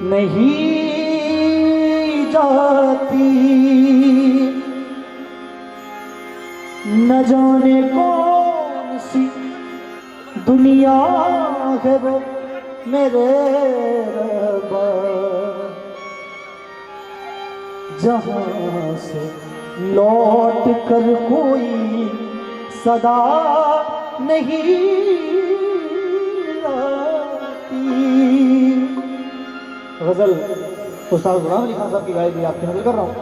नहीं जाती, न जाने कौन सी दुनिया है वो मेरे रब्बा, जहां से लौट कर कोई सदा नहीं आती। गजल उस्ताद गुलाम अली खान साहब की गाई भी आपकी नजर कर रहा हूँ।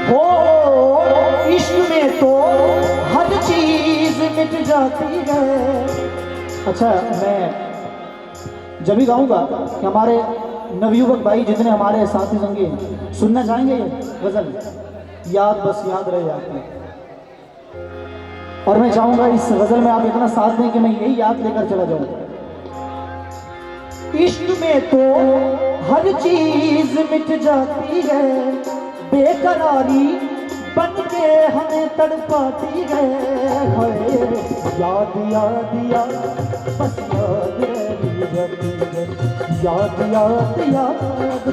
हो इश्क में तो हर चीज मिट जाती है। अच्छा, मैं जब भी गाऊंगा कि हमारे नवयुवक भाई जितने हमारे साथी संगी सुनना चाहेंगे ये गजल, याद बस याद रह जाती है। और मैं चाहूंगा इस गजल में आप इतना साथ दें कि मैं यही याद लेकर चला जाऊं। इश्क में तो हर चीज मिट जाती है, बेकरारी बन के हमें तड़पाती है। याद याद याद बस याद रह जाती है, याद याद याद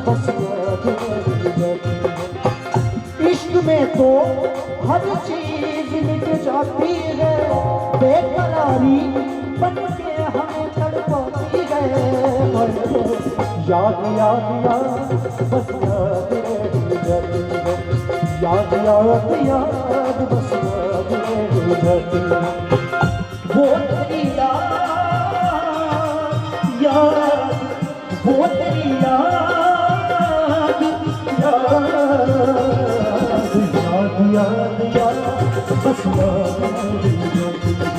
बस याद रह जाती है। इश्क में तो हर चीज मिट जाती है, बेकरारी बन के हमें तड़पाती है। याद याद याद बस याद रह जाती है, याद याद याद बस याद रह जाती है। वो तेरी याद, वो तेरी याद, याद याद याद बस याद रह जाती है,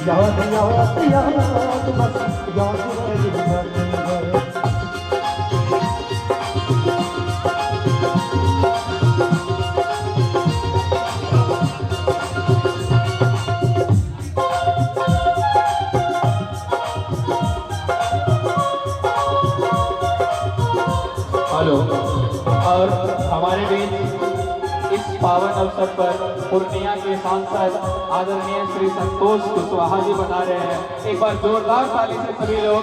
याद याद याद बस याद रह जाती है। हेलो, और हमारे बीच इस पावन अवसर पर पूर्णिया के सांसद आदरणीय श्री संतोष कुशवाहा जी बना रहे हैं। एक बार जोरदार ताली से सभी लोग,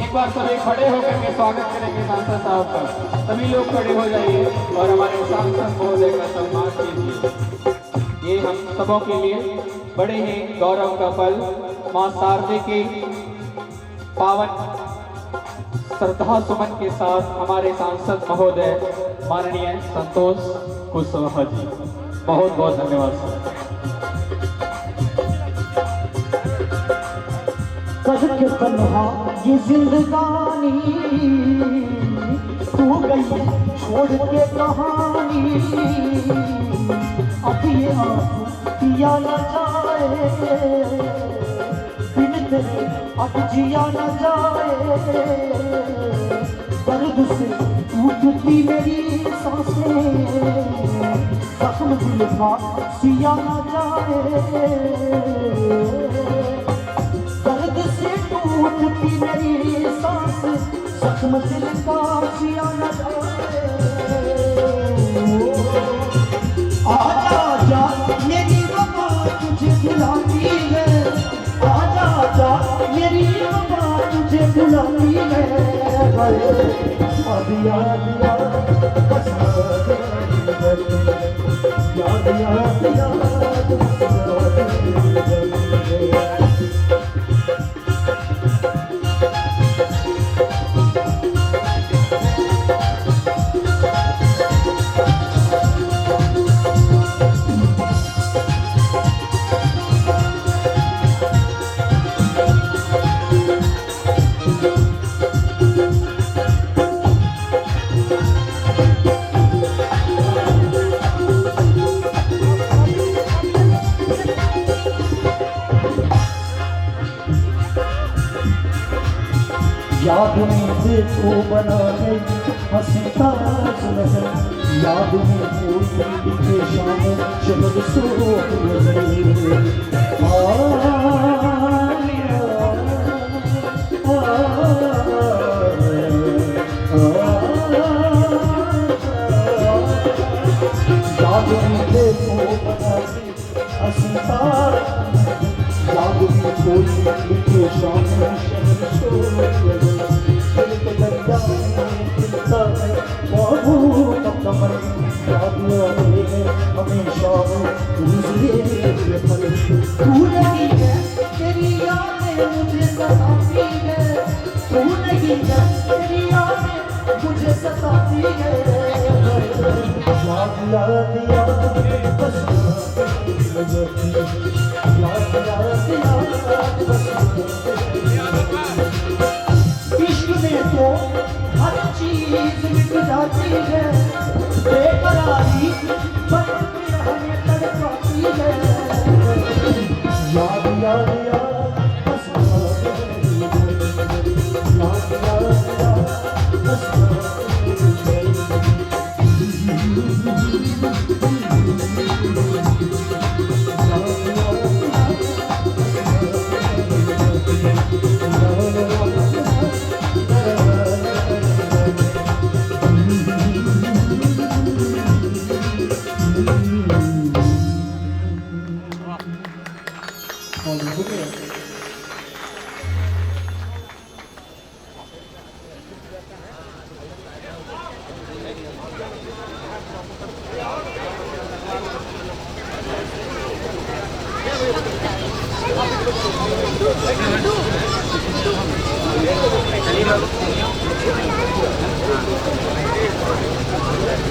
एक बार सभी खड़े होकर के स्वागत करेंगे सांसद साहब का। सभी लोग खड़े हो जाइए और हमारे सांसद महोदय का सम्मान कीजिए। ये हम सबों के लिए बड़े ही गौरव का पल, मां शारदे की पावन श्रद्धा सुमन के साथ हमारे सांसद महोदय माननीय संतोष कुशवाहा जी, बहुत बहुत धन्यवाद सर। कद के तन्हा ये जिंदगानी, तू गई छोड़ के कहानी, अब ये आंसू पिया न जाए, बिन तेरे अब जिया न जाए। दर्द से टूटती मेरी सांसें, जख्म दिल का सिया न जाए। दर्द से टूटती मेरी सांसें, जख्म दिल का सिया न जाए। आजा आजा मेरी वफा तुझे बुलाती है, आजा आजा मेरी वफा तुझे बुलाती है। याद याद याद बस याद रह जाती है, याद याद याद बस याद रह जाती है। याद में देखो बना गई हंसी ताज नजर, याद में कोई के शाम शहर सो गई। याद में देखो बना गई हंसी ताज, याद हमेशा शहर छोड़ दिल के दरिया में दिलता है बाबू कमर यादियों में हमेशा तू नहीं है तेरी यादें मुझे सताती है तू नहीं है तेरी यादें मुझे सताती है याद याद याद बस इश्क में तो हर चीज मिट जाती है बेकरारी बन के हमें तड़पाती है याद याद याद बस याद याद याद बस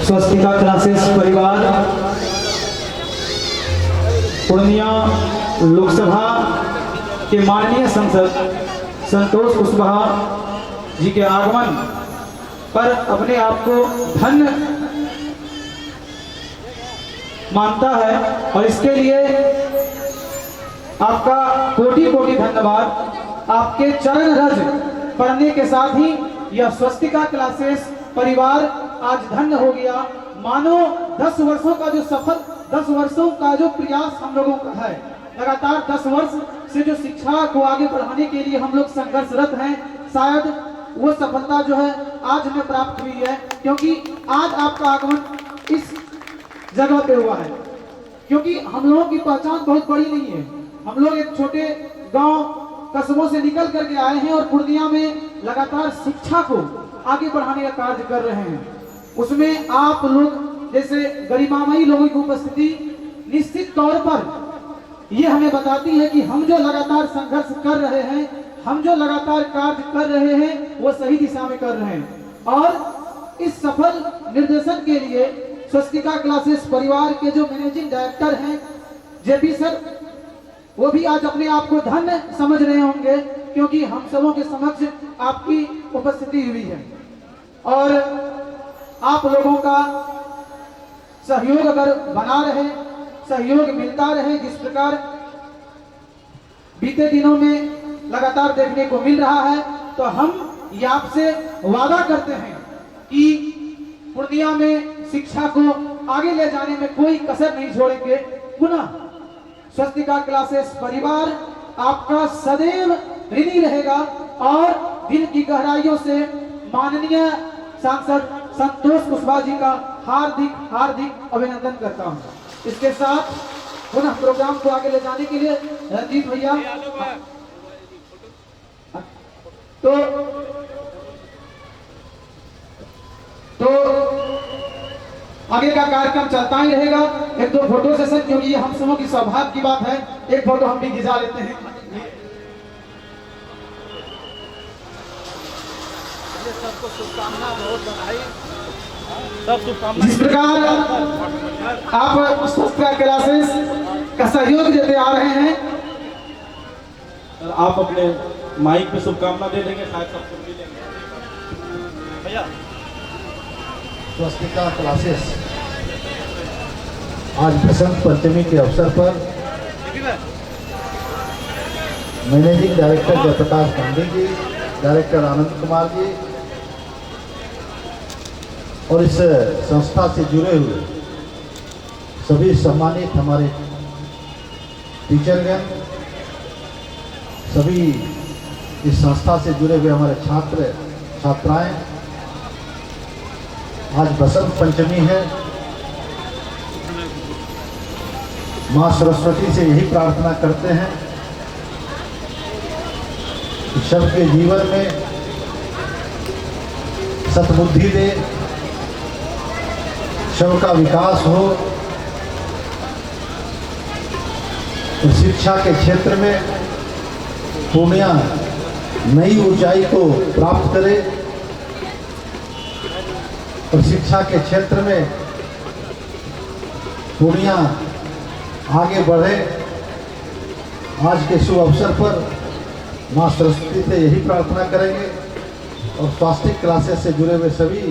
स्वस्तिका क्लासेस परिवार पूर्णिया लोकसभा के माननीय सांसद संतोष कुशवाहा जी के आगमन पर अपने आप को धन्य मानता है और इसके लिए आपका कोटि कोटि धन्यवाद। आपके चरण रज पढ़ने के साथ ही यह स्वस्तिका क्लासेस परिवार आज धन्य हो गया। मानो 10 वर्षों का जो सफल 10 वर्षों का जो प्रयास हम लोगों का है, लगातार 10 वर्ष से जो शिक्षा को आगे बढ़ाने के लिए हम लोग संघर्षरत हैं, शायद वो सफलता जो है आज हमें प्राप्त हुई है, क्योंकि आज आपका आगमन इस जगह पे हुआ है। क्योंकि हम लोगों की पहचान बहुत बड़ी नहीं है, हम लोग एक छोटे गांव कस्बों से निकल करके आए हैं और पूर्णिया में लगातार शिक्षा को आगे बढ़ाने का कार्य कर रहे हैं। उसमें आप लोग जैसे गरिमामयी लोगों की उपस्थिति निश्चित तौर पर ये हमें बताती है कि हम जो लगातार संघर्ष कर रहे हैं, हम जो लगातार कार्य कर रहे हैं, वो सही दिशा में कर रहे हैं। और इस सफल निर्देशन के लिए स्वस्तिका क्लासेस परिवार के जो मैनेजिंग डायरेक्टर हैं जेपी सर, वो भी आज अपने आप को धन्य समझ रहे होंगे, क्योंकि हम सबों के समक्ष आपकी उपस्थिति हुई है और आप लोगों का सहयोग अगर बना रहे, सहयोग मिलता रहे, जिस प्रकार बीते दिनों में लगातार देखने को मिल रहा है, तो हम ये आपसे वादा करते हैं कि पूर्णिया में शिक्षा को आगे ले जाने में कोई कसर नहीं छोड़ेंगे। पुनः स्वस्तिका क्लासेस परिवार आपका सदैव ऋणी रहेगा और दिल की गहराइयों से माननीय सांसद संतोष कुशवाहा जी का हार्दिक हार्दिक अभिनंदन करता हूं। इसके साथ पुनः प्रोग्राम को आगे ले जाने के लिए रंजीत भैया तो आगे का कार्यक्रम चलता ही रहेगा। एक दो फोटो सेशन, क्योंकि ये हम सबों की सौभाग्य की बात है, एक फोटो हम भी खिंचा लेते हैं। सबको शुभकामना, बहुत बधाई, सब शुभकामना। जिस प्रकार आप स्वस्तिका क्लासेस का सहयोग देते आ रहे हैं, आप अपने माइक पे शुभकामना दे देंगे, शायद सब सुन भी लेंगे भैया। स्वस्तिका क्लासेस आज बसंत पंचमी के अवसर पर managing director Jayaprakash Gandhi ji, director Anand Kumar ji और इस संस्था से जुड़े हुए सभी सम्मानित हमारे टीचरगण, सभी इस संस्था से जुड़े हुए हमारे छात्र छात्राएं, आज बसंत पंचमी है। माँ सरस्वती से यही प्रार्थना करते हैं सबके जीवन में सद्बुद्धि दे, सबका विकास हो, शिक्षा के क्षेत्र में पूर्णिया नई ऊंचाई को प्राप्त करे और शिक्षा के क्षेत्र में पूर्णिया आगे बढ़े। आज के शुभ अवसर पर मां सरस्वती से यही प्रार्थना करेंगे और स्वास्थ्य क्लासेस से जुड़े हुए सभी